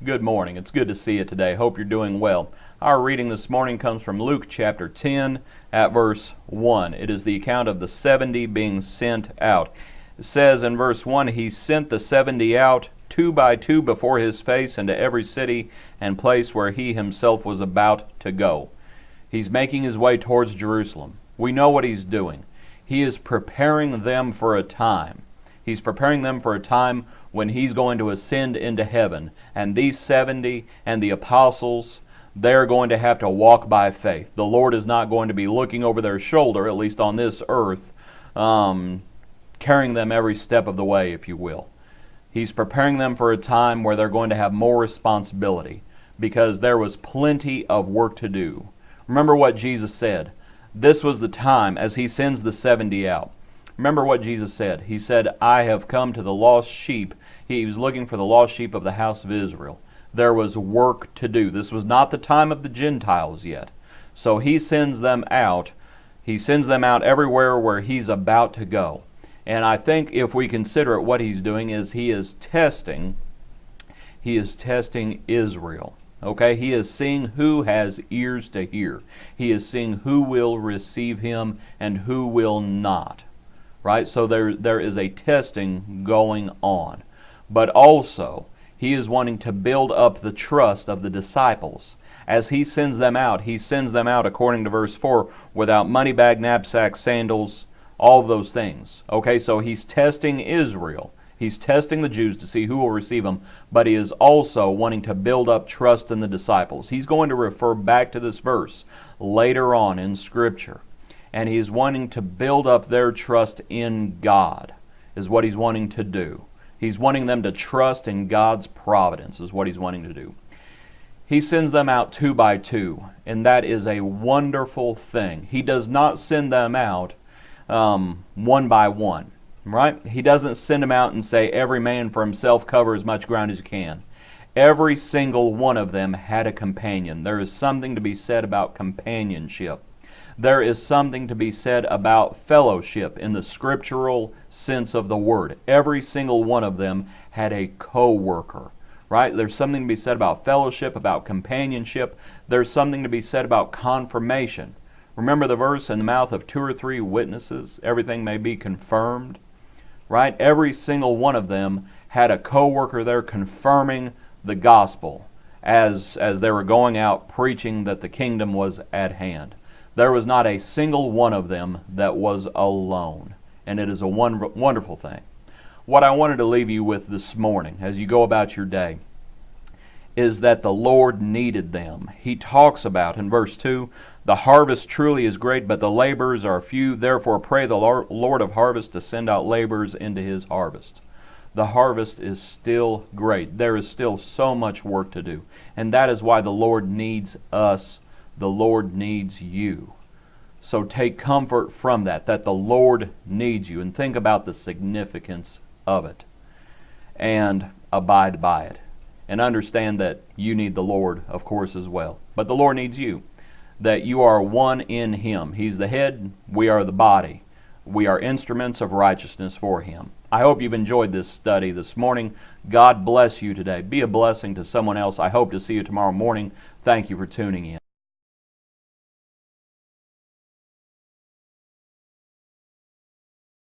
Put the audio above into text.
Good morning. It's good to see you today. Hope you're doing well. Our reading this morning comes from Luke chapter 10 at verse 1. It is the account of the 70 being sent out. It says in verse 1, He sent the 70 out 2 by 2 before His face into every city and place where He Himself was about to go. He's making His way towards Jerusalem. We know what He's doing. He is preparing them for a time. He's preparing them for a time when He's going to ascend into heaven. And these 70 and the apostles, they're going to have to walk by faith. The Lord is not going to be looking over their shoulder, at least on this earth, carrying them every step of the way, if you will. He's preparing them for a time where they're going to have more responsibility because there was plenty of work to do. Remember what Jesus said. This was the time as He sends the 70 out. Remember what Jesus said. He said, I have come to the lost sheep. He was looking for the lost sheep of the house of Israel. There was work to do. This was not the time of the Gentiles yet. So He sends them out. He sends them out everywhere where He's about to go. And I think if we consider it, what He's doing is He is testing Israel. Okay, He is seeing who has ears to hear. He is seeing who will receive Him and who will not. Right? So there is a testing going on. But also, He is wanting to build up the trust of the disciples. As He sends them out according to verse 4, without money bag, knapsack, sandals, all of those things. Okay, so He's testing Israel. He's testing the Jews to see who will receive Him, but He is also wanting to build up trust in the disciples. He's going to refer back to this verse later on in Scripture. And He's wanting to build up their trust in God, is what He's wanting to do. He's wanting them to trust in God's providence, is what He's wanting to do. He sends them out 2 by 2, and that is a wonderful thing. He does not send them out 1 by 1, right? He doesn't send them out and say, every man for himself, cover as much ground as you can. Every single one of them had a companion. There is something to be said about companionship. There is something to be said about fellowship in the scriptural sense of the word. Every single one of them had a co-worker, right? There's something to be said about fellowship, about companionship. There's something to be said about confirmation. Remember the verse, in the mouth of 2 or 3 witnesses, everything may be confirmed, right? Every single one of them had a co-worker there confirming the gospel as they were going out preaching that the kingdom was at hand. There was not a single one of them that was alone. And it is a wonderful thing. What I wanted to leave you with this morning as you go about your day is that the Lord needed them. He talks about in verse 2, the harvest truly is great, but the laborers are few. Therefore pray the Lord of harvest to send out laborers into His harvest. The harvest is still great. There is still so much work to do. And that is why the Lord needs us. The Lord needs you. So take comfort from that the Lord needs you, and think about the significance of it, and abide by it, and understand that you need the Lord, of course, as well. But the Lord needs you, that you are one in Him. He's the head, we are the body. We are instruments of righteousness for Him. I hope you've enjoyed this study this morning. God bless you today. Be a blessing to someone else. I hope to see you tomorrow morning. Thank you for tuning in.